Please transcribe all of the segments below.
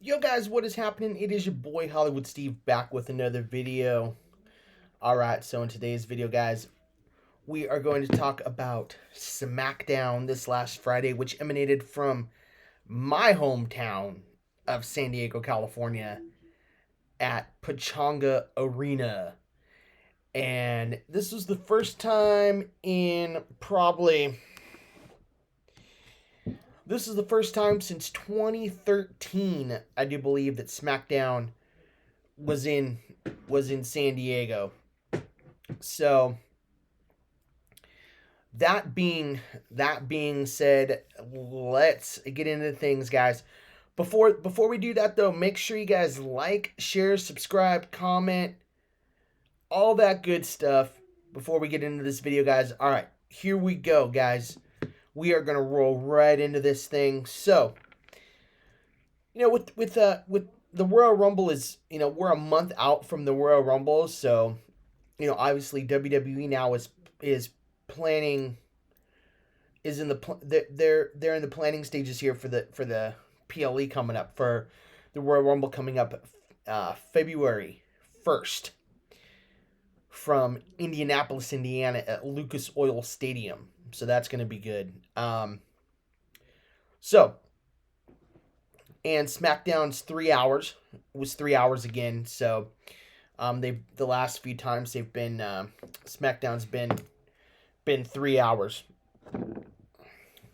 Yo guys, what is happening? It is your boy Hollywood Steve back with another video. Alright, so in today's video, guys, we are going to talk about SmackDown this last Friday, which emanated from my hometown of San Diego, California at Pachanga Arena. And this was the first time in probably this is the first time since 2013, I do believe, that SmackDown was in San Diego. So that being said, let's get into things, guys. Before we do that though, make sure you guys like, share, subscribe, comment, all that good stuff before we get into this video, guys. All right, here we go, guys. We are gonna roll right into this thing. So, with the Royal Rumble is, we're a month out from the Royal Rumble, so obviously WWE now is planning is in the they're in the planning stages here for the PLE coming up, for the Royal Rumble coming up February 1st from Indianapolis, Indiana at Lucas Oil Stadium. So that's going to be good. So, and SmackDown's 3 hours, was 3 hours again. So the last few times they've been SmackDown's been 3 hours.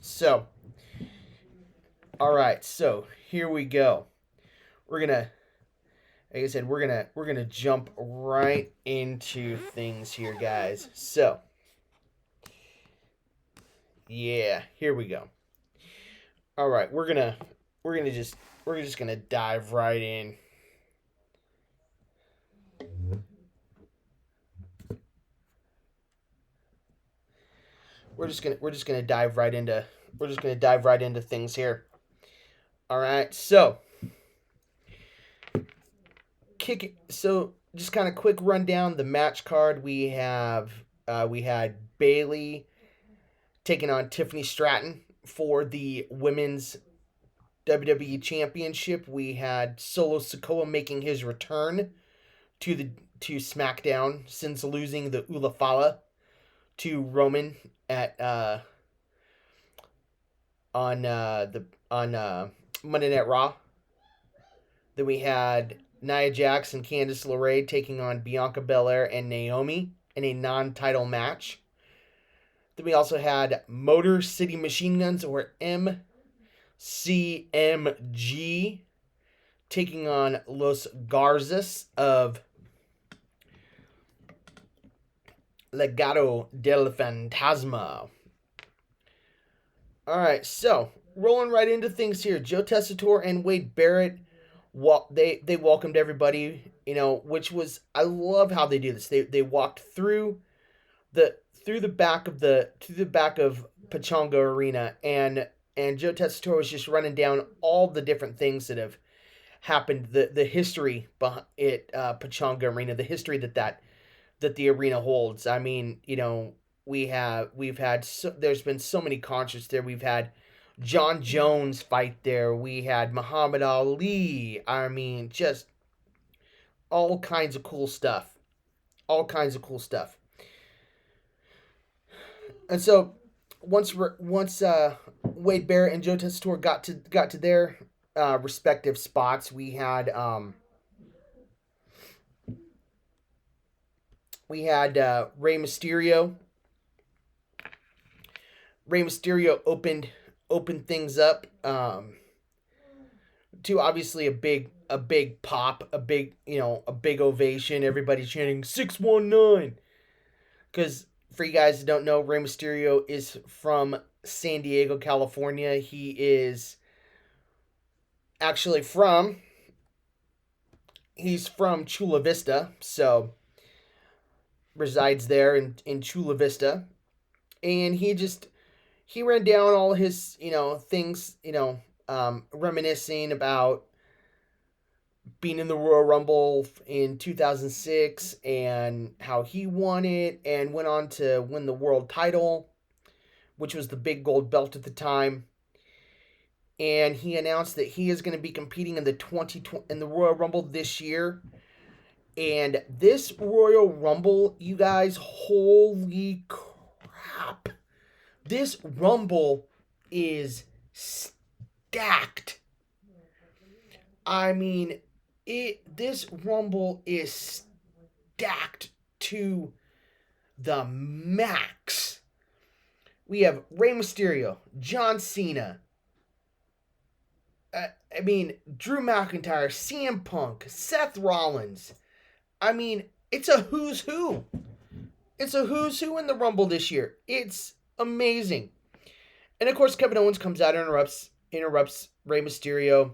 So, all right, so here we go. We're gonna, like I said, we're gonna jump right into things here, guys. So, yeah, here we go. All right, we're just gonna dive right in. We're just gonna dive right into things here. All right, so just kind of quick rundown the match card. We had Bayley taking on Tiffany Stratton for the women's WWE Championship. We had Solo Sikoa making his return to SmackDown since losing the Ula Fala to Roman at on Monday Night Raw. Then we had Nia Jax and Candice LeRae taking on Bianca Belair and Naomi in a non-title match. Then we also had Motor City Machine Guns, or MCMG, taking on Los Garzas of Legado del Fantasma. All right, so rolling right into things here. Joe Tessitore and Wade Barrett, they welcomed everybody, which was, I love how they do this. They walked through the back of Pachanga Arena, and Joe Tessitore was just running down all the different things that have happened, the history behind it, Pachanga Arena, the history that the arena holds. I mean, there's been so many concerts there. We've had John Jones fight there. We had Muhammad Ali. I mean, just all kinds of cool stuff. All kinds of cool stuff. And so once Wade Barrett and Joe Tessitore got to their respective spots, we had Rey Mysterio. Rey Mysterio opened things up to obviously a big pop, a big ovation. Everybody chanting 619, because for you guys that don't know, Rey Mysterio is from San Diego, California. He is actually he's from Chula Vista, so resides there in Chula Vista. And he ran down all his, things, reminiscing about being in the Royal Rumble in 2006 and how he won it and went on to win the world title, which was the big gold belt at the time. and he announced that he is going to be competing in the in the Royal Rumble this year. And this Royal Rumble, you guys, holy crap! This Rumble is stacked. I mean, it. This Rumble is stacked to the max. We have Rey Mysterio, John Cena. I mean, Drew McIntyre, CM Punk, Seth Rollins. I mean, it's a who's who. It's a who's who in the Rumble this year. It's amazing. And of course, Kevin Owens comes out and interrupts Rey Mysterio.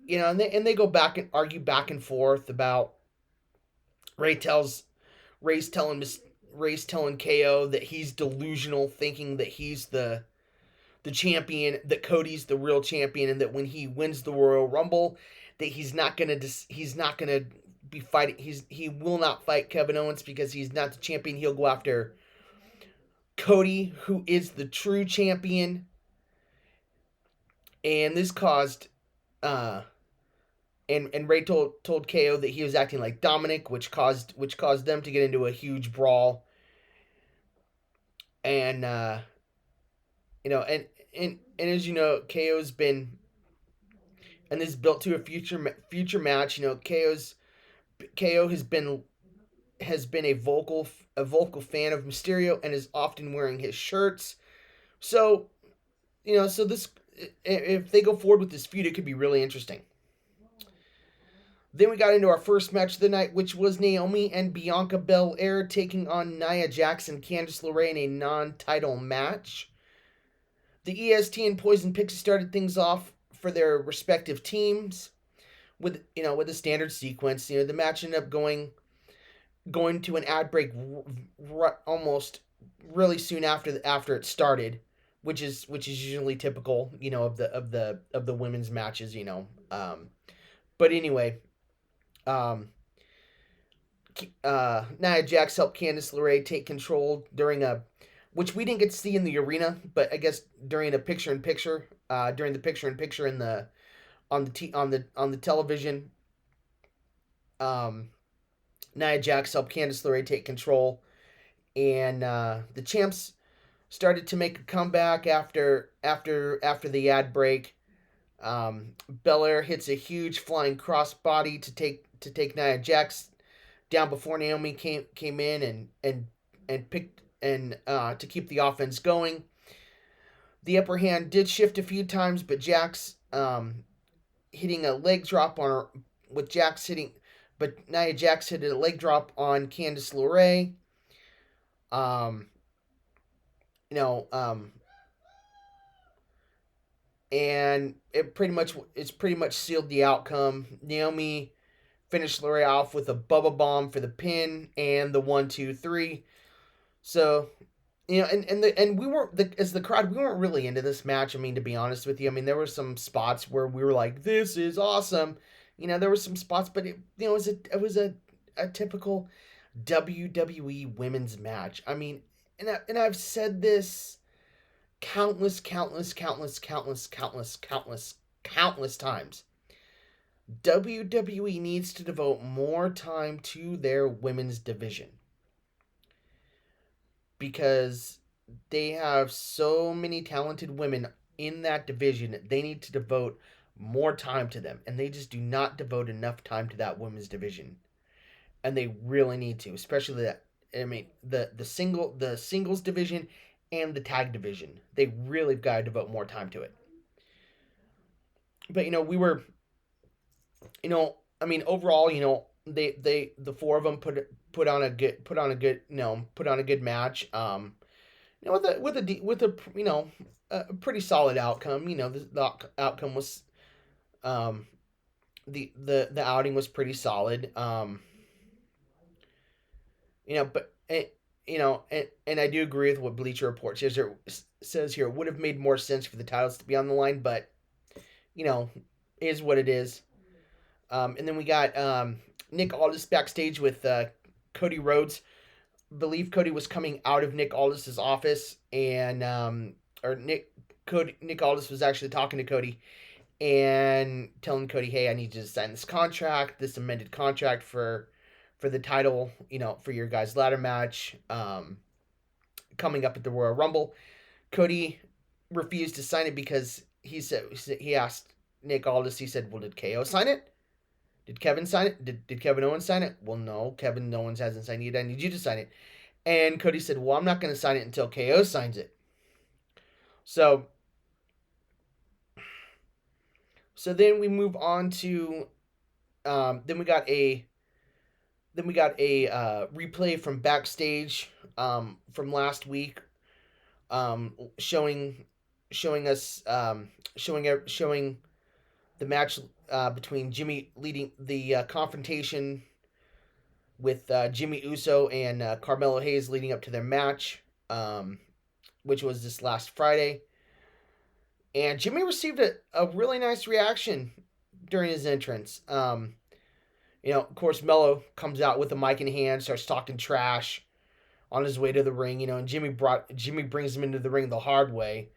You know, and they go back and argue back and forth about Ray tells Ray's telling Ray's telling KO that he's delusional, thinking that he's the champion, that Cody's the real champion, and that when he wins the Royal Rumble, that he's not gonna be fighting. He will not fight Kevin Owens because he's not the champion. He'll go after Cody, who is the true champion. And this caused and Ray told KO that he was acting like Dominic, which caused them to get into a huge brawl. And you know, and as you know, KO's been, and this is built to a future match. You know, KO has been a vocal fan of Mysterio and is often wearing his shirts. So, you know, so this, if they go forward with this feud, it could be really interesting. Then we got into our first match of the night, which was Naomi and Bianca Belair taking on Nia Jax and Candice LeRae in a non-title match. The EST and Poison Pixie started things off for their respective teams with a standard sequence. You know, the match ended up going to an ad break almost really soon after it started, which is usually typical, you know, of the women's matches, you know. But anyway, Nia Jax helped Candice LeRae take control which we didn't get to see in the arena, but I guess during the picture in picture in the on the television. Nia Jax helped Candice LeRae take control, and the champs started to make a comeback after the ad break. Belair hits a huge flying crossbody to take Nia Jax down before Naomi came in and picked to keep the offense going. The upper hand did shift a few times, but Jax hitting a leg drop on her, with Jax hitting, but Nia Jax hit a leg drop on Candice LeRae. You know, and it's pretty much sealed the outcome. Naomi finished LeRae off with a Bubba Bomb for the pin and the 1-2-3. So, you know, and we weren't, as the crowd, we weren't really into this match. I mean, to be honest with you, I mean, there were some spots where we were like, "This is awesome." You know, there were some spots, but it was a typical WWE women's match. I mean, and I've said this countless times. WWE needs to devote more time to their women's division, because they have so many talented women in that division. They need to devote more time to them, and they just do not devote enough time to that women's division, and they really need to, especially that. I mean, the singles division and the tag division. They really got to devote more time to it. But you know, we were, you know, I mean, overall, you know, the four of them put on a good match. You know, with a you know, a pretty solid outcome. You know, the outcome was, the outing was pretty solid. You know, but you know, and I do agree with what Bleacher Report says here. It would have made more sense for the titles to be on the line, but you know, is what it is. And then we got Nick Aldis backstage with Cody Rhodes. I believe Cody was coming out of Nick Aldis's office, and or Nick Nick Aldis was actually talking to Cody and telling Cody, "Hey, I need you to sign this contract, this amended contract for the title, for your guys' ladder match coming up at the Royal Rumble." Cody refused to sign it because he asked Nick Aldis. He said, "Well, did KO sign it? Did Kevin sign it? Did Kevin Owens sign it?" "Well, no, Kevin Owens hasn't signed it. I need you to sign it." And Cody said, "Well, I'm not going to sign it until KO signs it." So then we move on to then we got a replay from backstage from last week, showing us showing the match between Jimmy leading the confrontation with Jimmy Uso and Carmelo Hayes leading up to their match, which was this last Friday. And Jimmy received a really nice reaction during his entrance. Of course, Mello comes out with a mic in hand, starts talking trash on his way to the ring. And Jimmy brings him into the ring the hard way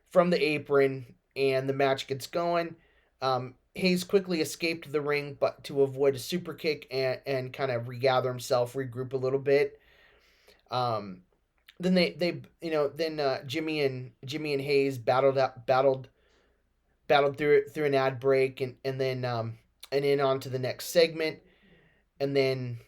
from the apron, and the match gets going. Hayes quickly escaped the ring, but to avoid a super kick and kind of regather himself, regroup a little bit. Then Jimmy and Hayes battled through an ad break, and then and in on to the next segment, and then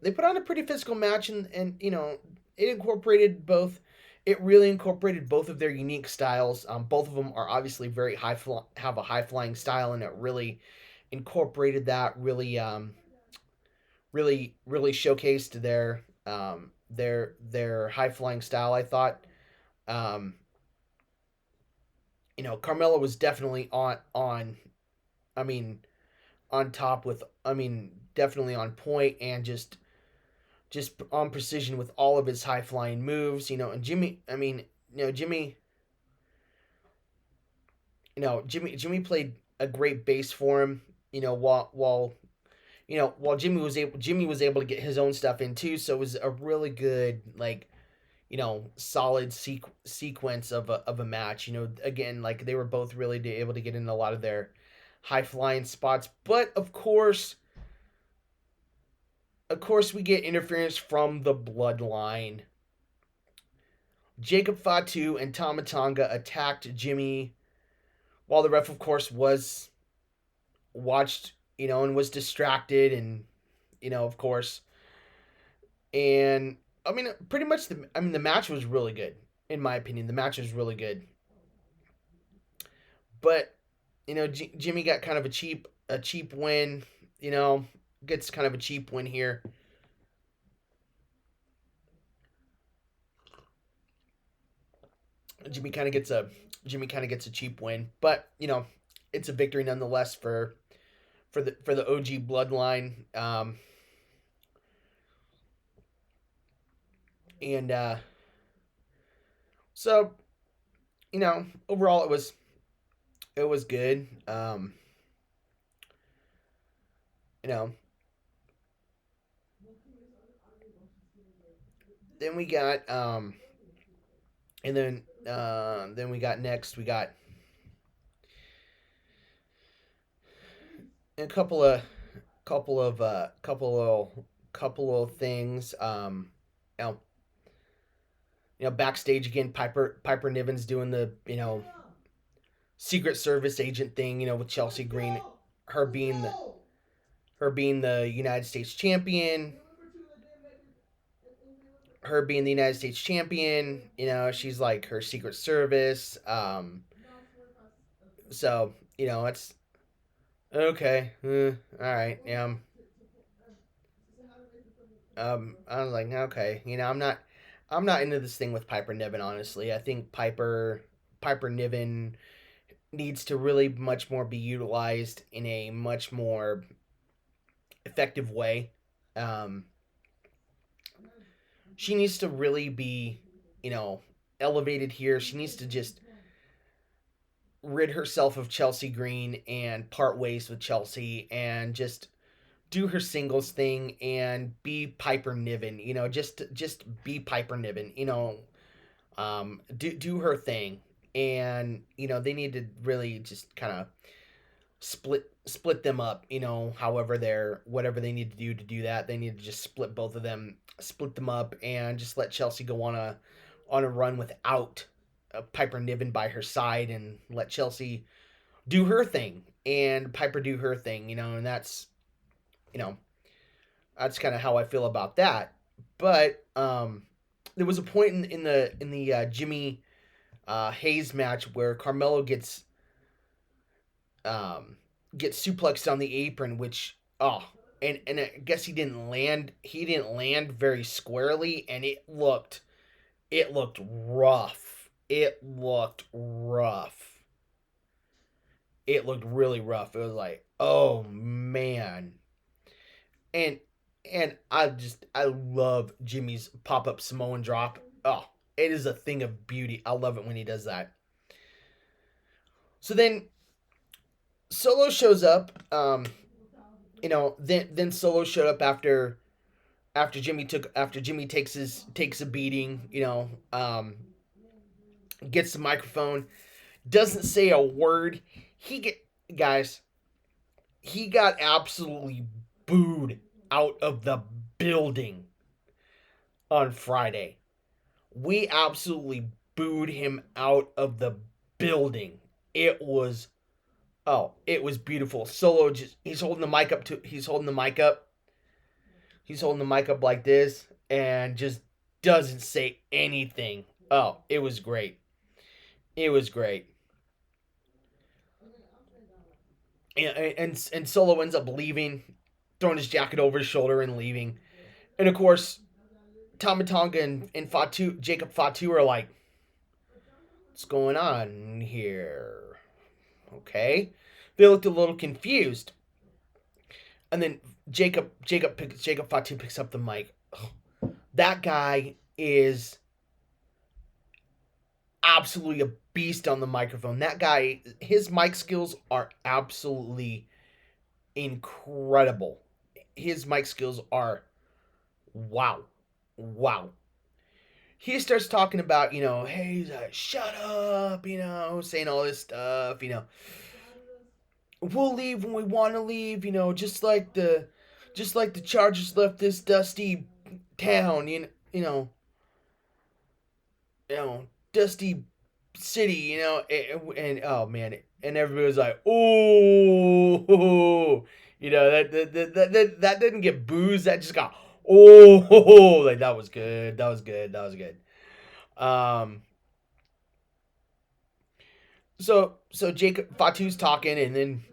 they put on a pretty physical match, and it incorporated both. It really incorporated both of their unique styles. Both of them are obviously very have a high flying style, and it really incorporated that. Really showcased their high flying style. I thought. Um, Carmelo was definitely on. I mean, on top with. I mean, definitely on point, and just on precision with all of his high flying moves. And Jimmy. I mean, Jimmy. Jimmy played a great bass for him. While Jimmy was able to get his own stuff in too. So it was a really good solid sequence of a match. Again, like they were both really able to get in a lot of their high flying spots, but of course, we get interference from the Bloodline. Jacob Fatu and Tama Tonga attacked Jimmy, while the ref, of course, was watched, and was distracted, and of course, and I mean, pretty much the match was really good, in my opinion. The match was really good, but Jimmy got kind of a cheap win. Gets kind of a cheap win here. Jimmy kind of gets a cheap win, but it's a victory nonetheless for the OG Bloodline. And so overall it was good. You know, then we got and then we got next we got a couple of things. You know, backstage again, Piper Niven's doing the Secret Service agent thing. With Chelsea Green, her being the her being the United States champion. Her being the United States champion, she's like her Secret Service. So it's okay. All right. I was like, okay. I'm not into this thing with Piper Niven. Honestly, I think Piper Niven needs to really much more be utilized in a much more effective way. Um, she needs to really be, elevated here. She needs to just rid herself of Chelsea Green and part ways with Chelsea and just do her singles thing and be Piper Niven. Just be Piper Niven. Do her thing. and they need to really just kind of split them up. However they're whatever they need to do that. They need to just split both of them, split them up, and just let Chelsea go on a run without Piper Niven by her side, and let Chelsea do her thing and Piper do her thing. And you know that's kind of how I feel about that. But there was a point in the Jimmy Hayes match where Carmelo um, gets suplexed on the apron, which and I guess he didn't land very squarely, and it looked rough. It looked really rough. It was like, oh man. And I love Jimmy's pop up Samoan drop. Oh, it is a thing of beauty. I love it when he does that. So then Solo shows up. Then Solo showed up after Jimmy takes a beating. Gets the microphone, doesn't say a word. He get guys. He got absolutely booed out of the building on Friday. We absolutely booed him out of the building. It was it was beautiful. Solo just he's holding the mic up like this and just doesn't say anything. Oh, it was great. It was great. And Solo ends up leaving, throwing his jacket over his shoulder and leaving. And of course, Tamatonga and Jacob Fatu are like, what's going on here? Okay. They looked a little confused. And then Jacob Fatu picks up the mic. That guy is absolutely a beast on the microphone. That guy, his mic skills are absolutely incredible. His mic skills are wow. Wow. He starts talking about, hey, he's like, shut up, saying all this stuff, we'll leave when we want to leave, just like the Chargers left this dusty town, you know, dusty city, and oh man, and everybody was like, oh, that didn't get booze, that just got like that was good, that was good, that was good. Um, so Jacob Fatu's talking, and then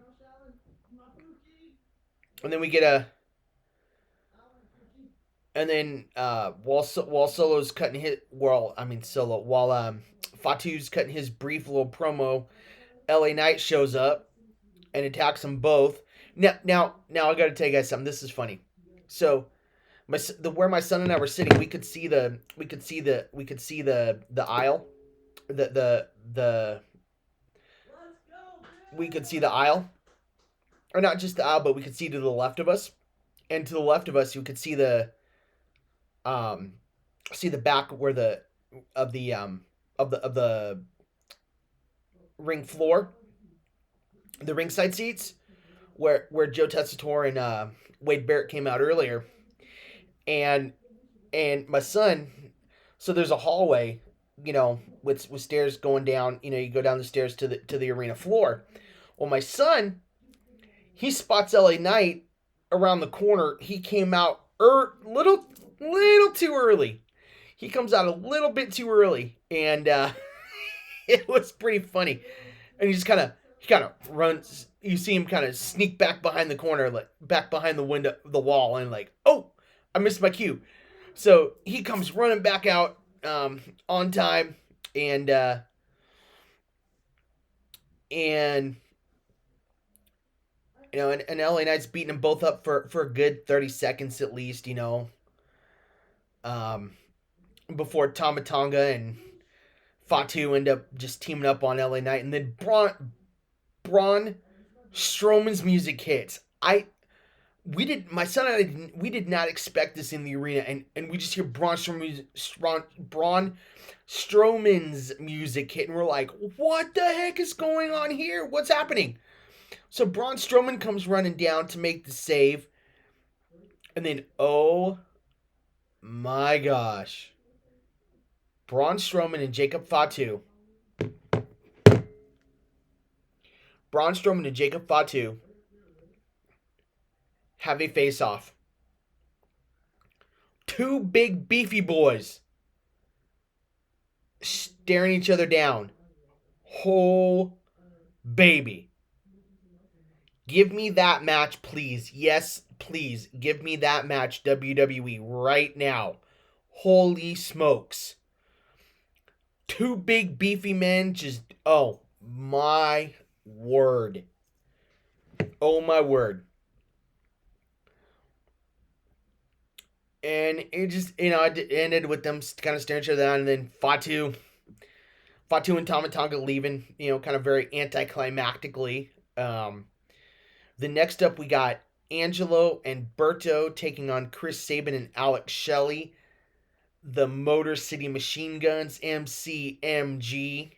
we get a and then while Solo's cutting his Solo while Fatu's cutting his brief little promo, LA Knight shows up and attacks them both. Now I got to tell you guys something. This is funny. So where my son and I were sitting, we could see the aisle, the we could see the aisle, or not just the aisle, but we could see to the left of us, and to the left of us, you could um see the back where of the ring floor, the ringside seats, where Joe Tessitore and Wade Barrett came out earlier, and my son. So there's a hallway, with stairs going down. You go down the stairs to the arena floor. Well, my son, he spots LA Knight around the corner. He came out little too early. He comes out a little bit too early, and it was pretty funny. And he kind of runs. You see him kind of sneak back behind the corner, like back behind the wall, and like, oh, I missed my cue. So he comes running back out on time, and and and LA Knight's beating them both up for a good 30 seconds at least, um, before Tamatonga and Fatu end up just teaming up on LA Knight, and then Braun Strowman's music hits. my son and I we did not expect this in the arena, and we just hear Braun Strowman's music hit, and we're like, what the heck is going on here? What's happening? So Braun Strowman comes running down to make the save, and then oh my gosh, Braun Strowman and Jacob Fatu have a face off. Two big beefy boys staring each other down. Whole baby. Give me that match, please. Yes, please. Give me that match, WWE, right now. Holy smokes. Two big beefy men just, oh my word. Oh my word. And it just, it ended with them kind of staring each other down, and then Fatu and Tama Tonga leaving, kind of very anticlimactically. The next up, we got Angelo and Berto taking on Chris Sabin and Alex Shelley. The Motor City Machine Guns, MCMG,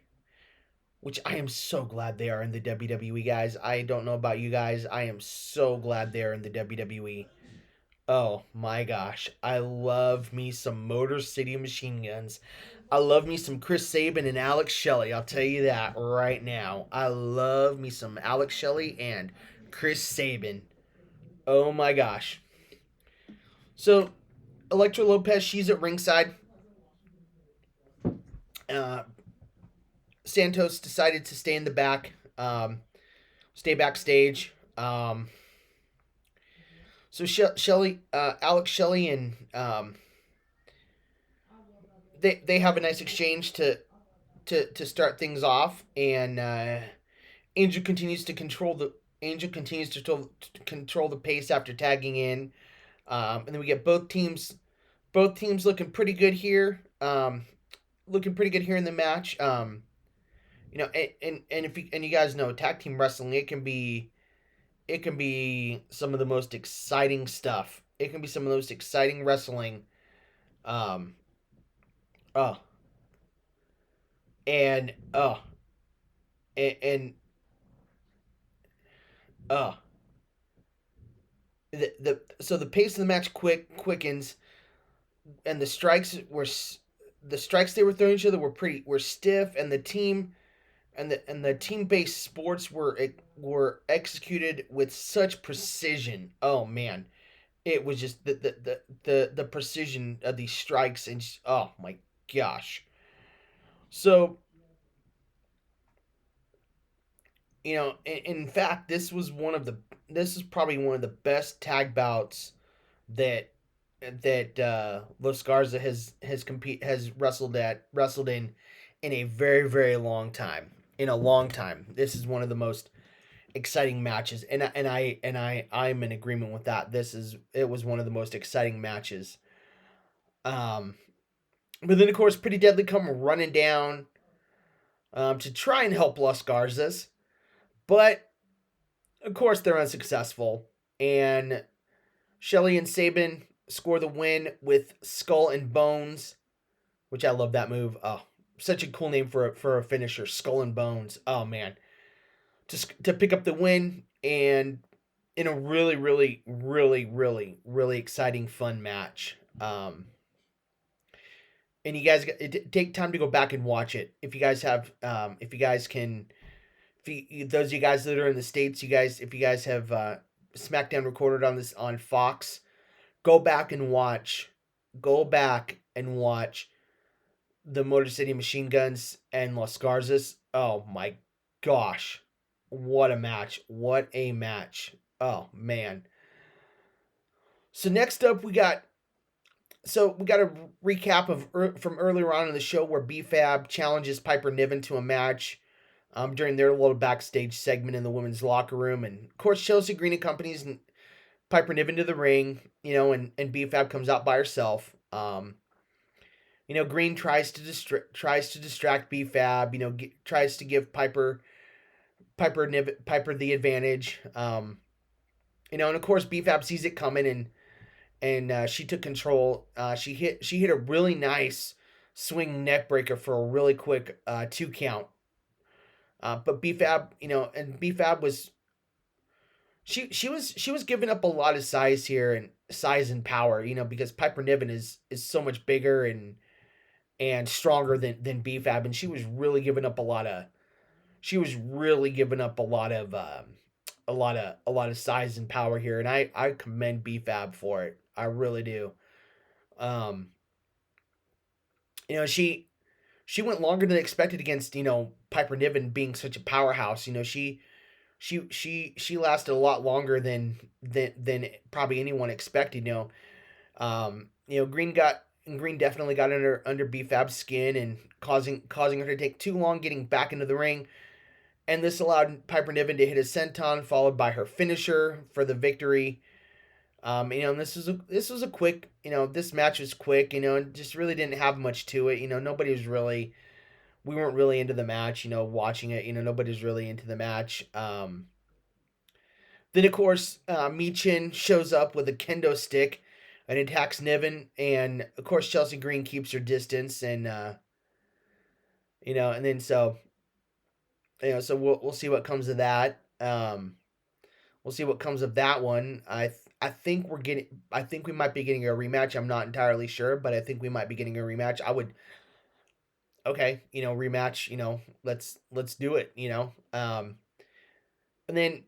which I am so glad they are in the WWE, guys. I don't know about you guys. I am so glad they're in the WWE. Oh my gosh. I love me some Motor City Machine Guns. I love me some Chris Sabin and Alex Shelley. I'll tell you that right now. I love me some Alex Shelley and Chris Sabin. Oh my gosh. So, Elektra Lopez, she's at ringside. Uh, Santos decided to stay in the back, stay backstage. So Alex Shelley, and they have a nice exchange to start things off, and Angel continues to control the pace after tagging in, and then we get both teams looking pretty good here. Looking pretty good here in the match. And if you guys know tag team wrestling, it can be some of the most exciting stuff. It can be some of the most exciting wrestling. Um, oh, and and uh, the pace of the match quickens, and the strikes they were throwing each other were stiff, and the team based sports were executed with such precision. Oh man, it was just the precision of these strikes, and just, oh my gosh. So in fact, this is probably one of the best tag bouts that Los Garza has wrestled in a very very long time. In a long time, this is one of the most exciting matches, I'm in agreement with that. It was one of the most exciting matches. Um, but then of course, Pretty Deadly come running down to try and help Los Garzas, but of course they're unsuccessful, and Shelley and Sabin score the win with Skull and Bones, which I love that move. Oh, such a cool name for a finisher, Skull and Bones. Oh man, to pick up the win, and in a really really really really really exciting fun match. And you guys take time to go back and watch it if you guys have if you guys can. Those of you guys that are in the States, if you guys have SmackDown recorded on Fox, go back and watch. Go back and watch the Motor City Machine Guns and Los Garzas. Oh my gosh, what a match! What a match! Oh man. So next up, we got a recap from earlier on in the show where BFAB challenges Piper Niven to a match. During their little backstage segment in the women's locker room. And of course, Chelsea Green accompanies Piper Niven to the ring, and BFAB comes out by herself. Green tries to distract BFAB, tries to give Piper the advantage. And of course, BFAB sees it coming, and she took control. She hit a really nice swing neck breaker for a really quick 2 count. But BFAB, and BFAB was she was giving up a lot of size here, and size and power, because Piper Niven is so much bigger and stronger than BFAB, and she was really giving up a lot of size and power here, and I commend BFAB for it. I really do. Um, she went longer than expected against Piper Niven being such a powerhouse. She lasted a lot longer than probably anyone expected. Green definitely got under BFAB's skin and causing her to take too long getting back into the ring. And this allowed Piper Niven to hit a senton, followed by her finisher for the victory. And this was a quick, this match was quick, and just really didn't have much to it. We weren't really into the match, watching it. Nobody's really into the match. Then of course, Michin shows up with a kendo stick and attacks Niven, and of course Chelsea Green keeps her distance, and then so we'll see what comes of that. We'll see what comes of that one. I think we might be getting a rematch. I'm not entirely sure, but I think we might be getting a rematch. I would Okay, rematch, let's do it. And then,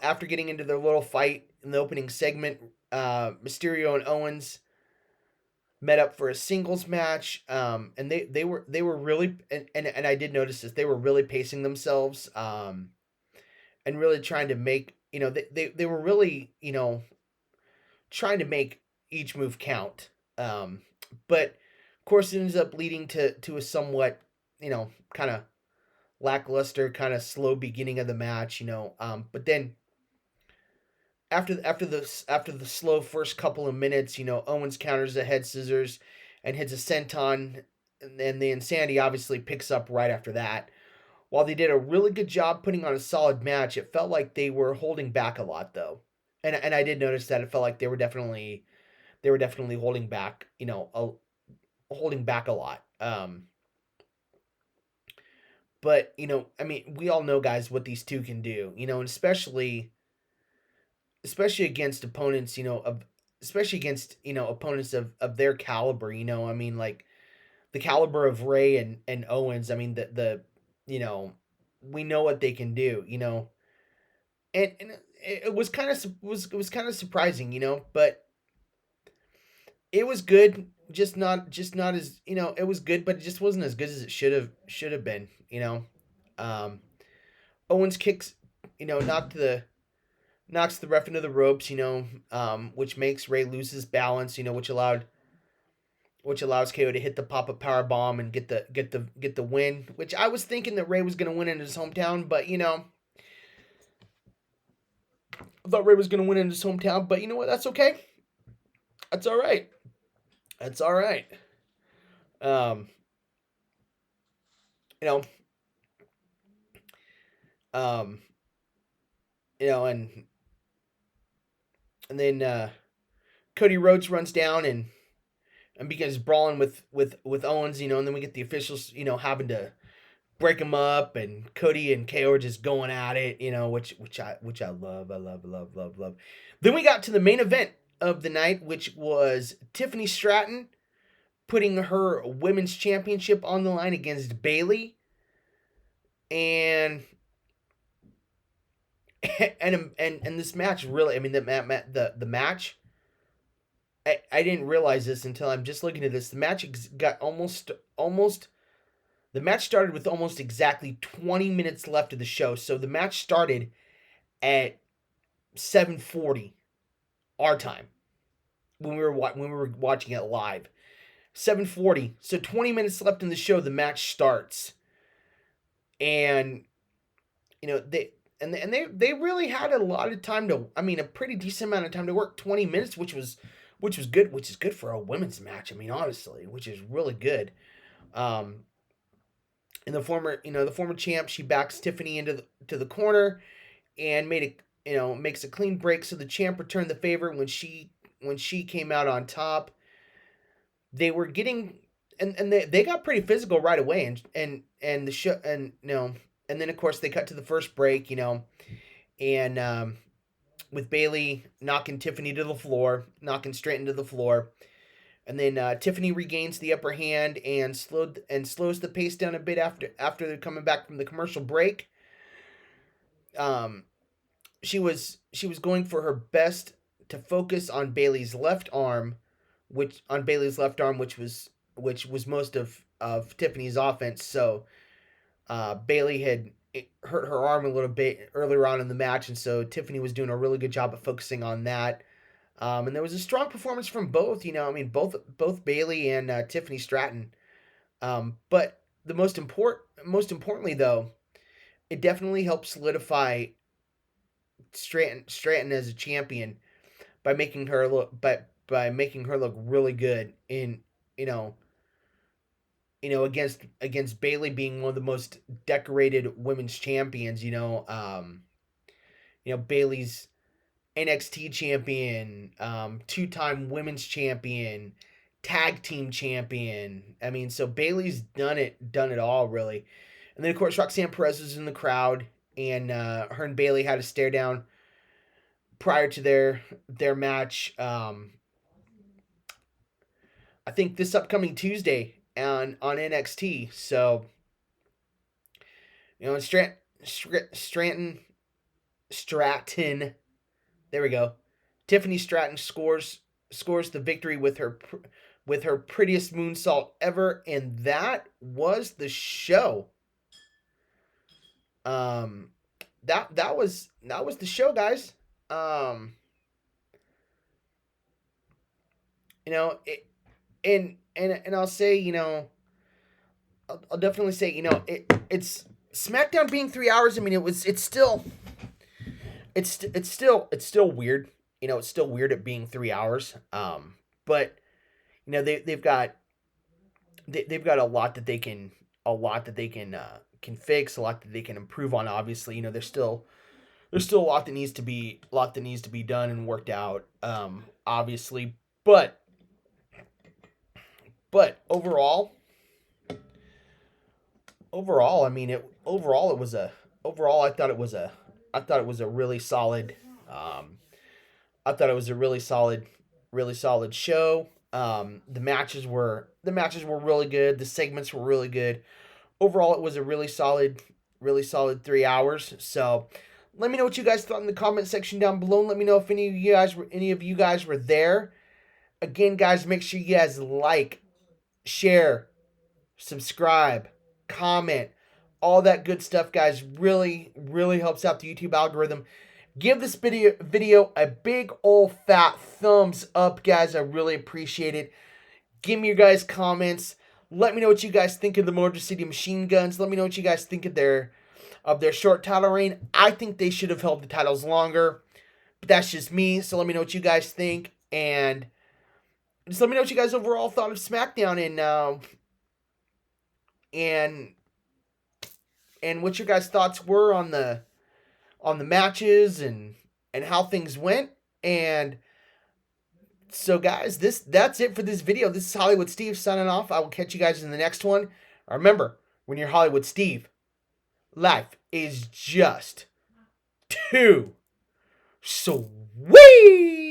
after getting into their little fight in the opening segment, Mysterio and Owens met up for a singles match. And they were really, and I did notice this, they were really pacing themselves, and really trying to make, they were really, trying to make each move count. But of course, it ends up leading to a somewhat, kind of lackluster, kind of slow beginning of the match. But then after the slow first couple of minutes, Owens counters a head scissors and hits a senton, and then the Insanity obviously picks up right after that. While they did a really good job putting on a solid match, it felt like they were holding back a lot, though. And I did notice that it felt like they were definitely holding back, holding back a lot. But I mean, we all know, guys, what these two can do, and especially against opponents, especially against opponents of their caliber. I mean, like the caliber of Ray and Owens. I mean, you know we know what they can do. And it was kind of surprising, but it was good. Just not as, it was good, but it just wasn't as good as it should have been. Um, Owens kicks, knocks the ref into the ropes, which makes Ray lose his balance, which allows KO to hit the pop up power bomb and get the win. Which I was thinking that Ray was going to win in his hometown, but I thought Ray was going to win in his hometown, but you know what? That's okay. That's all right. That's all right. Um, you know, um, and then Cody Rhodes runs down and begins brawling with Owens, and then we get the officials, having to break him up, and Cody and KO are just going at it, which I love. I love, love, love, love. Then we got to the main event of the night, which was Tiffany Stratton putting her women's championship on the line against Bayley, and and this match really, I mean, the match. I didn't realize this until I'm just looking at this. The match got almost. The match started with almost exactly 20 minutes left of the show. So the match started at 7:40 our time when we were watching it live. 7:40. So 20 minutes left in the show. The match starts, and they really had a lot of time to. I mean, a pretty decent amount of time to work. 20 minutes, which was good, which is good for a women's match. I mean, honestly, which is really good. And the former champ, she backs Tiffany into the corner and makes a clean break, so the champ returned the favor when she came out on top. They were getting and they got pretty physical right away, and the show and then of course they cut to the first break, and with Bailey knocking Tiffany to the floor, knocking straight into the floor. And then Tiffany regains the upper hand and slows the pace down a bit after they're coming back from the commercial break. Um, she was going for her best to focus on Bailey's left arm, which was most of Tiffany's offense. So Bailey had hurt her arm a little bit earlier on in the match, and so Tiffany was doing a really good job of focusing on that. And there was a strong performance from both. Both Bailey and Tiffany Stratton. But the most importantly though, it definitely helped solidify Stratton as a champion by making her look really good in you know against Bailey being one of the most decorated women's champions. Bailey's NXT champion, two-time women's champion, tag team champion. I mean, so Bailey's done it all really. And then of course Roxanne Perez was in the crowd, and her and Bailey had a stare down prior to their match. I think this upcoming Tuesday on NXT. So Stratton. There we go. Tiffany Stratton scores the victory with her prettiest moonsault ever, and that was the show. That was the show, guys. And I'll say, I'll definitely say, it's SmackDown being 3 hours. I mean, it's still weird. It's still weird at being 3 hours. But they've got a lot that they can fix, a lot that they can improve on. Obviously, there's still a lot that needs to be done and worked out. Obviously, but overall, I mean, I thought it was a really solid. I thought it was a really solid show. The matches were really good. The segments were really good. Overall, it was a really solid 3 hours. So, let me know what you guys thought in the comment section down below. And let me know if any of you guys were there. Again, guys, make sure you guys like, share, subscribe, comment, all that good stuff, guys. Really helps out the YouTube algorithm. Give this video a big old fat thumbs up, guys. I really appreciate it. Give me your guys' comments. Let me know what you guys think of the Motor City Machine Guns. Let me know what you guys think of their short title reign. I think they should have held the titles longer, but that's just me. So let me know what you guys think, and just let me know what you guys overall thought of SmackDown, and what your guys' thoughts were on the matches and how things went. And so, guys, that's it for this video. This is Hollywood Steve signing off. I will catch you guys in the next one. Remember, when you're Hollywood Steve, life is just too sweet.